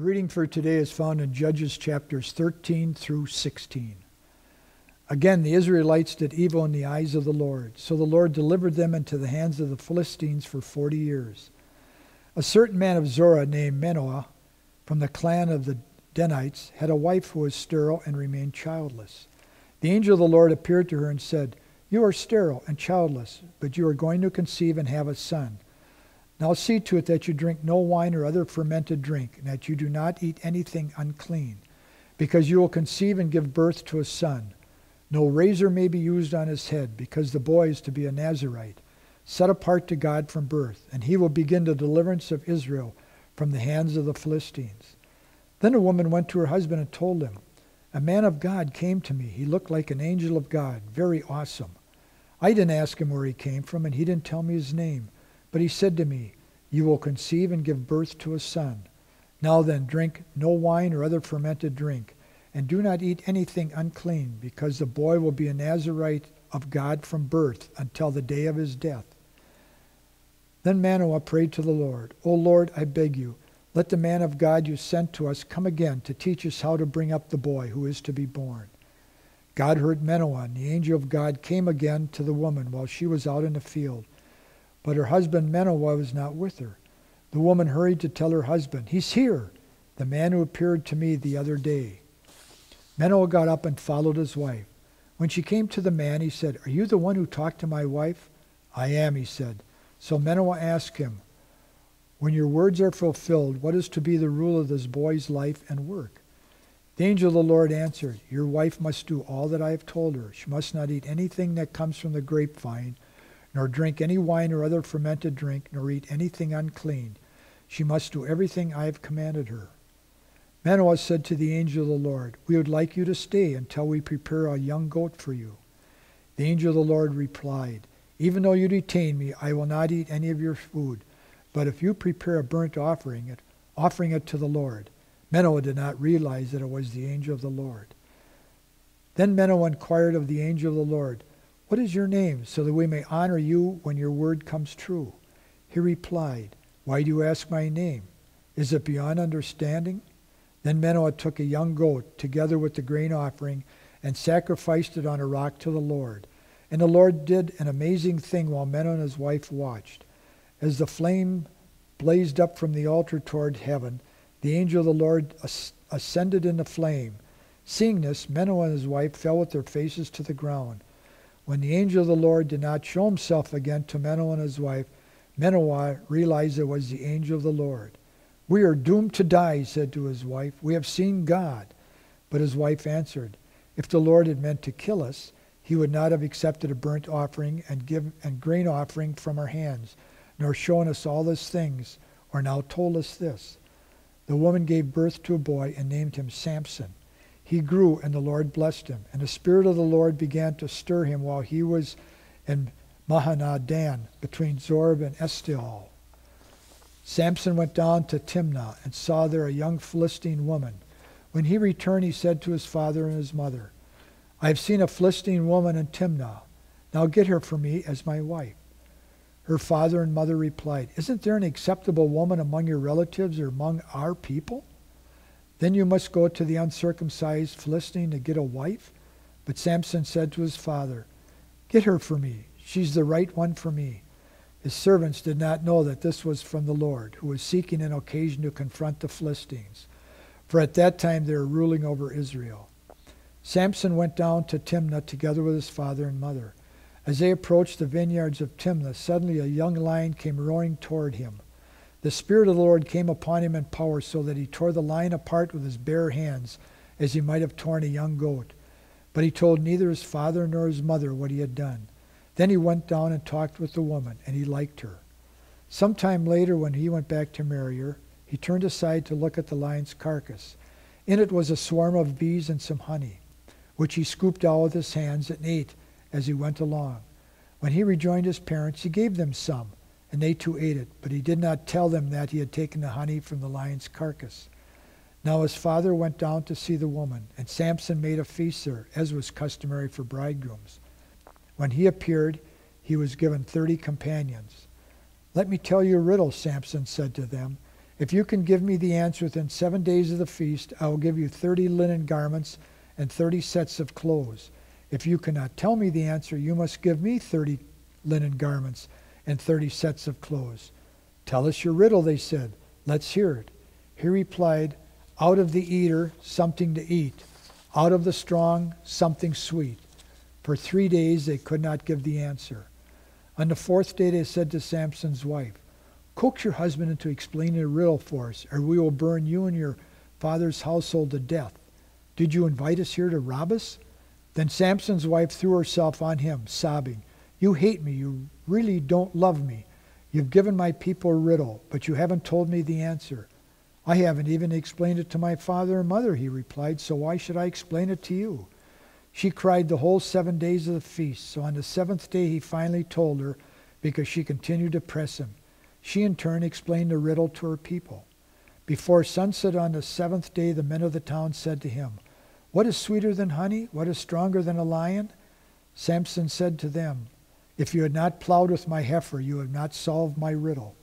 The reading for today is found in Judges chapters 13 through 16. Again, the Israelites did evil in the eyes of the Lord, so the Lord delivered them into the hands of the Philistines for 40 years. A certain man of Zorah named Manoah, from the clan of the Danites, had a wife who was sterile and remained childless. The angel of the Lord appeared to her and said, "You are sterile and childless, but you are going to conceive and have a son. Now see to it that you drink no wine or other fermented drink, and that you do not eat anything unclean, because you will conceive and give birth to a son. No razor may be used on his head, because the boy is to be a Nazirite, set apart to God from birth, and he will begin the deliverance of Israel from the hands of the Philistines." Then a woman went to her husband and told him, "A man of God came to me. He looked like an angel of God, very awesome. I didn't ask him where he came from, and he didn't tell me his name. But he said to me, 'You will conceive and give birth to a son. Now then, drink no wine or other fermented drink, and do not eat anything unclean, because the boy will be a Nazirite of God from birth until the day of his death.' Then Manoah prayed to the Lord, 'O Lord, I beg you, let the man of God you sent to us come again to teach us how to bring up the boy who is to be born.' God heard Manoah, and the angel of God came again to the woman while she was out in the field. But her husband Manoah was not with her. The woman hurried to tell her husband, 'He's here, the man who appeared to me the other day.' Manoah got up and followed his wife. When she came to the man, he said, 'Are you the one who talked to my wife?' 'I am,' he said. So Manoah asked him, 'When your words are fulfilled, what is to be the rule of this boy's life and work?' The angel of the Lord answered, 'Your wife must do all that I have told her. She must not eat anything that comes from the grapevine, nor drink any wine or other fermented drink, nor eat anything unclean. She must do everything I have commanded her.' Manoah said to the angel of the Lord, 'We would like you to stay until we prepare a young goat for you.' The angel of the Lord replied, 'Even though you detain me, I will not eat any of your food. But if you prepare a burnt offering it to the Lord.' Manoah did not realize that it was the angel of the Lord. Then Manoah inquired of the angel of the Lord, 'What is your name, so that we may honor you when your word comes true?' He replied, 'Why do you ask my name? Is it beyond understanding?' Then Manoah took a young goat, together with the grain offering, and sacrificed it on a rock to the Lord. And the Lord did an amazing thing while Manoah and his wife watched. As the flame blazed up from the altar toward heaven, the angel of the Lord ascended in the flame. Seeing this, Manoah and his wife fell with their faces to the ground. When the angel of the Lord did not show himself again to Manoah and his wife, Manoah realized it was the angel of the Lord. 'We are doomed to die,' he said to his wife. 'We have seen God.' But his wife answered, 'If the Lord had meant to kill us, he would not have accepted a burnt offering and grain offering from our hands, nor shown us all these things, or now told us this.' The woman gave birth to a boy and named him Sampson. He grew, and the Lord blessed him, and the Spirit of the Lord began to stir him while he was in Mahanadan, between Zorb and Eshtaol. Sampson went down to Timnah and saw there a young Philistine woman. When he returned, he said to his father and his mother, 'I have seen a Philistine woman in Timnah. Now get her for me as my wife.' Her father and mother replied, 'Isn't there an acceptable woman among your relatives or among our people? Then you must go to the uncircumcised Philistine to get a wife?' But Sampson said to his father, 'Get her for me. She's the right one for me.' His servants did not know that this was from the Lord, who was seeking an occasion to confront the Philistines, for at that time they were ruling over Israel. Sampson went down to Timnah together with his father and mother. As they approached the vineyards of Timnah, suddenly a young lion came roaring toward him. The Spirit of the Lord came upon him in power, so that he tore the lion apart with his bare hands, as he might have torn a young goat. But he told neither his father nor his mother what he had done. Then he went down and talked with the woman, and he liked her. Some time later, when he went back to marry her, he turned aside to look at the lion's carcass. In it was a swarm of bees and some honey, which he scooped out with his hands and ate as he went along. When he rejoined his parents, he gave them some, and they too ate it, but he did not tell them that he had taken the honey from the lion's carcass. Now his father went down to see the woman, and Sampson made a feast there, as was customary for bridegrooms. When he appeared, he was given 30 companions. 'Let me tell you a riddle,' Sampson said to them. If you can give me the answer within 7 days of the feast, I will give you 30 linen garments and 30 sets of clothes. If you cannot tell me the answer, you must give me 30 linen garments and 30 sets of clothes. Tell us your riddle, they said. Let's hear it. He replied, out of the eater, something to eat. Out of the strong, something sweet. For 3 days they could not give the answer. On the 4th day they said to Samson's wife, coax your husband into explaining a riddle for us, or we will burn you and your father's household to death. Did you invite us here to rob us? Then Samson's wife threw herself on him, sobbing, you hate me. You really don't love me. You've given my people a riddle, but you haven't told me the answer. I haven't even explained it to my father and mother, he replied, so why should I explain it to you? She cried the whole 7 days of the feast, so on the 7th day he finally told her, because she continued to press him. She in turn explained the riddle to her people. Before sunset on the 7th day, the men of the town said to him, what is sweeter than honey? What is stronger than a lion? Samson said to them, if you had not plowed with my heifer, you have not solved my riddle.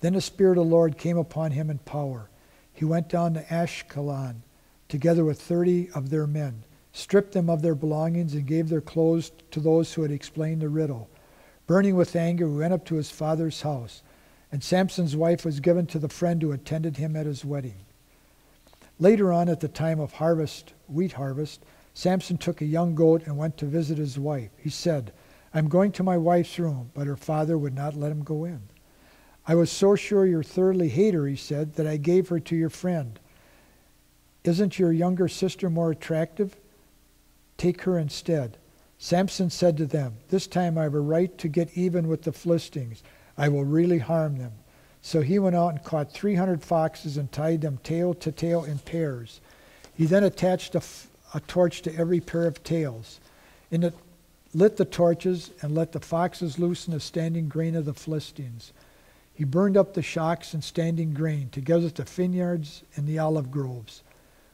Then the Spirit of the Lord came upon him in power. He went down to Ashkelon, together with 30 of their men, stripped them of their belongings, and gave their clothes to those who had explained the riddle. Burning with anger, he went up to his father's house, and Samson's wife was given to the friend who attended him at his wedding. Later on, at the time of wheat harvest, Samson took a young goat and went to visit his wife. He said, I'm going to my wife's room, but her father would not let him go in. I was so sure you thoroughly hate her, he said, that I gave her to your friend. Isn't your younger sister more attractive? Take her instead. Samson said to them, this time I have a right to get even with the Philistines. I will really harm them. So he went out and caught 300 foxes and tied them tail to tail in pairs. He then attached a torch to every pair of tails. In it, lit the torches and let the foxes loose in the standing grain of the Philistines. He burned up the shocks and standing grain, together with the vineyards and the olive groves.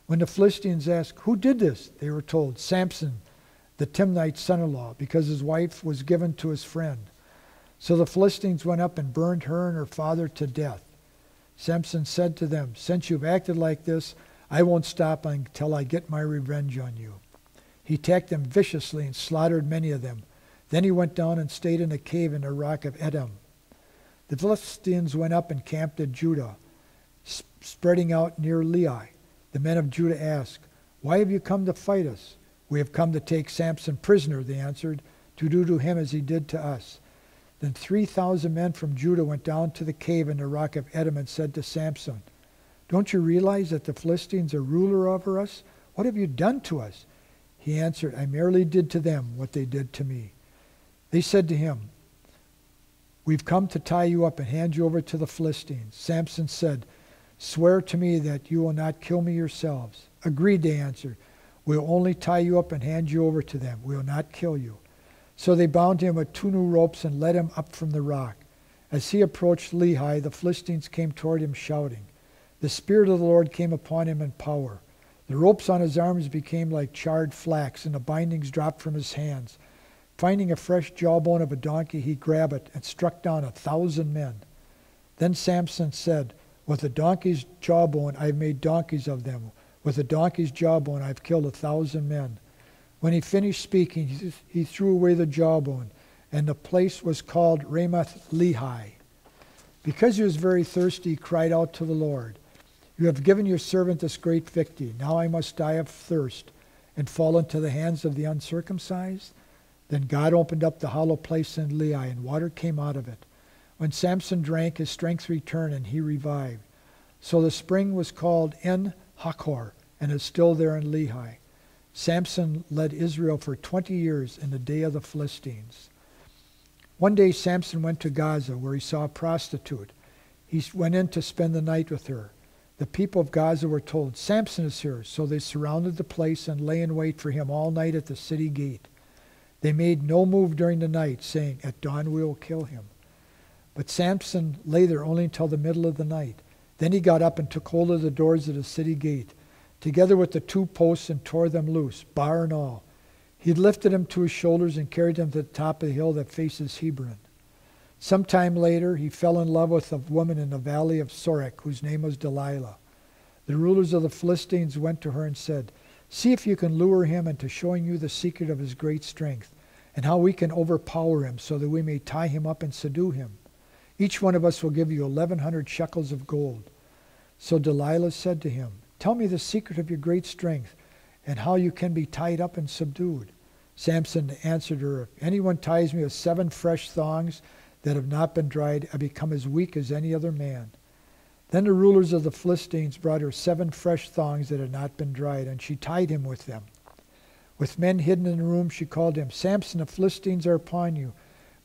When the Philistines asked, who did this? They were told, Sampson, the Timnite's son-in-law, because his wife was given to his friend. So the Philistines went up and burned her and her father to death. Samson said to them, since you've acted like this, I won't stop until I get my revenge on you. He attacked them viciously and slaughtered many of them. Then he went down and stayed in a cave in the rock of Edom. The Philistines went up and camped at Judah, spreading out near Lehi. The men of Judah asked, why have you come to fight us? We have come to take Samson prisoner, they answered, to do to him as he did to us. Then 3,000 men from Judah went down to the cave in the rock of Edom and said to Samson, don't you realize that the Philistines are ruler over us? What have you done to us? He answered, I merely did to them what they did to me. They said to him, we've come to tie you up and hand you over to the Philistines. Samson said, swear to me that you will not kill me yourselves. Agreed, they answered. We will only tie you up and hand you over to them. We will not kill you. So they bound him with 2 new ropes and led him up from the rock. As he approached Lehi, the Philistines came toward him shouting. The Spirit of the Lord came upon him in power. The ropes on his arms became like charred flax, and the bindings dropped from his hands. Finding a fresh jawbone of a donkey, he grabbed it and struck down 1,000 men. Then Samson said, with the donkey's jawbone I have made donkeys of them. With the donkey's jawbone I have killed 1,000 men. When he finished speaking, he threw away the jawbone, and the place was called Ramoth Lehi. Because he was very thirsty, he cried out to the Lord, you have given your servant this great victory. Now I must die of thirst and fall into the hands of the uncircumcised? Then God opened up the hollow place in Lehi, and water came out of it. When Samson drank, his strength returned, and he revived. So the spring was called En Hakor, and is still there in Lehi. Samson led Israel for 20 years in the day of the Philistines. One day Samson went to Gaza, where he saw a prostitute. He went in to spend the night with her. The people of Gaza were told, Samson is here. So they surrounded the place and lay in wait for him all night at the city gate. They made no move during the night, saying, at dawn we will kill him. But Samson lay there only until the middle of the night. Then he got up and took hold of the doors of the city gate, together with the 2 posts, and tore them loose, bar and all. He lifted them to his shoulders and carried them to the top of the hill that faces Hebron. Sometime later, he fell in love with a woman in the valley of Sorek, whose name was Delilah. The rulers of the Philistines went to her and said, "See if you can lure him into showing you the secret of his great strength, and how we can overpower him so that we may tie him up and subdue him. Each one of us will give you 1,100 shekels of gold." So Delilah said to him, "Tell me the secret of your great strength, and how you can be tied up and subdued." Samson answered her, "If anyone ties me with 7 fresh thongs that have not been dried, I become as weak as any other man." Then the rulers of the Philistines brought her 7 fresh thongs that had not been dried, and she tied him with them. With men hidden in the room, she called him, "Samson, the Philistines are upon you."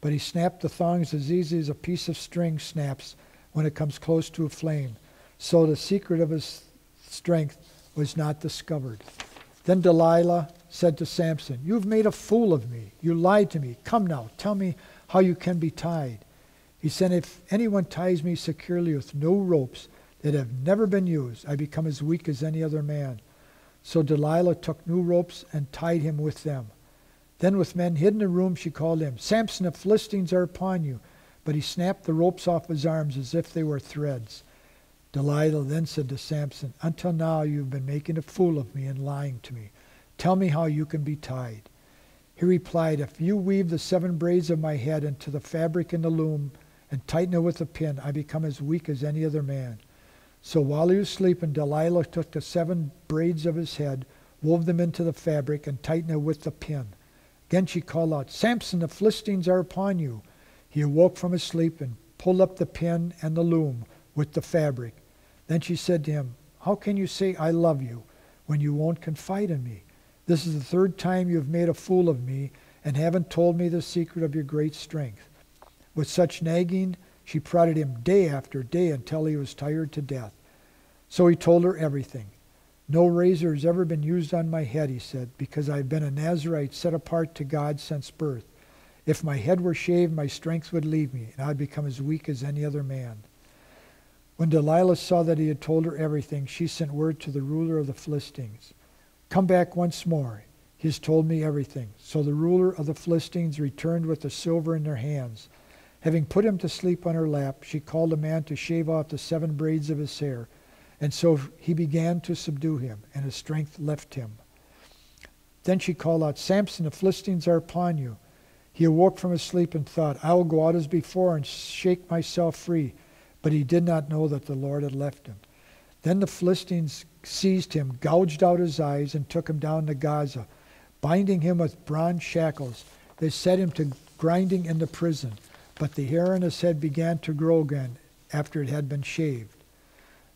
But he snapped the thongs as easy as a piece of string snaps when it comes close to a flame. So the secret of his strength was not discovered. Then Delilah said to Samson, "You've made a fool of me. You lied to me. Come now, tell me how you can be tied." He said, "If anyone ties me securely with no ropes that have never been used, I become as weak as any other man." So Delilah took new ropes and tied him with them. Then with men hidden in the room, she called him, "Samson, the Philistines are upon you." But he snapped the ropes off his arms as if they were threads. Delilah then said to Samson, "Until now you have been making a fool of me and lying to me. Tell me how you can be tied." He replied, "If you weave the 7 braids of my head into the fabric in the loom and tighten it with a pin, I become as weak as any other man." So while he was sleeping, Delilah took the 7 braids of his head, wove them into the fabric, and tightened it with the pin. Again she called out, "Samson, the Philistines are upon you." He awoke from his sleep and pulled up the pin and the loom with the fabric. Then she said to him, "How can you say I love you when you won't confide in me? This is the 3rd time you have made a fool of me and haven't told me the secret of your great strength." With such nagging, she prodded him day after day until he was tired to death. So he told her everything. "No razor has ever been used on my head," he said, "because I have been a Nazirite set apart to God since birth. If my head were shaved, my strength would leave me, and I would become as weak as any other man." When Delilah saw that he had told her everything, she sent word to the ruler of the Philistines, "Come back once more. He has told me everything." So the ruler of the Philistines returned with the silver in their hands. Having put him to sleep on her lap, she called a man to shave off the 7 braids of his hair. And so he began to subdue him, and his strength left him. Then she called out, "Samson, the Philistines are upon you." He awoke from his sleep and thought, "I will go out as before and shake myself free." But he did not know that the Lord had left him. Then the Philistines seized him, gouged out his eyes, and took him down to Gaza. Binding him with bronze shackles, they set him to grinding in the prison. But the hair on his head began to grow again after it had been shaved.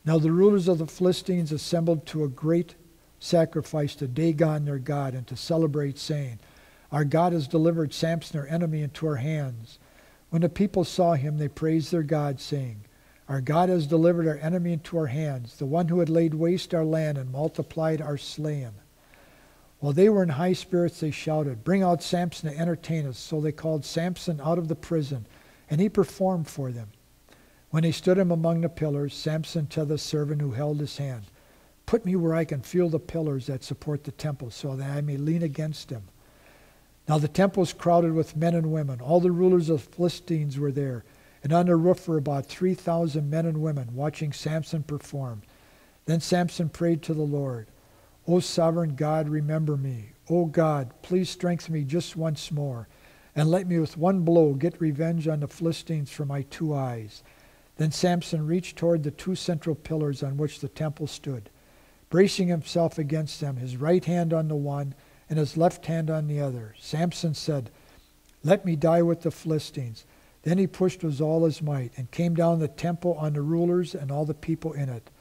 Now the rulers of the Philistines assembled to a great sacrifice to Dagon their god, and to celebrate, saying, "Our God has delivered Samson, our enemy, into our hands." When the people saw him, they praised their God, saying, "Our God has delivered our enemy into our hands, the one who had laid waste our land and multiplied our slain." While they were in high spirits, they shouted, "Bring out Samson to entertain us." So they called Samson out of the prison, and he performed for them. When they stood him among the pillars, Samson to the servant who held his hand, "Put me where I can feel the pillars that support the temple, so that I may lean against them." Now the temple was crowded with men and women. All the rulers of the Philistines were there, and on the roof were about 3,000 men and women watching Samson perform. Then Samson prayed to the Lord, "O sovereign God, remember me. O God, please strengthen me just once more, and let me with one blow get revenge on the Philistines for my 2 eyes." Then Samson reached toward the 2 central pillars on which the temple stood. Bracing himself against them, his right hand on the one and his left hand on the other, Samson said, "Let me die with the Philistines." Then he pushed with all his might and came down the temple on the rulers and all the people in it.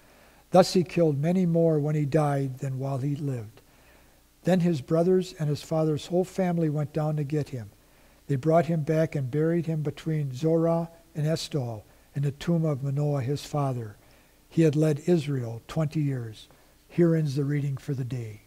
Thus he killed many more when he died than while he lived. Then his brothers and his father's whole family went down to get him. They brought him back and buried him between Zorah and Eshtaol, in the tomb of Manoah his father. He had led Israel 20 year. Here ends the reading for the day.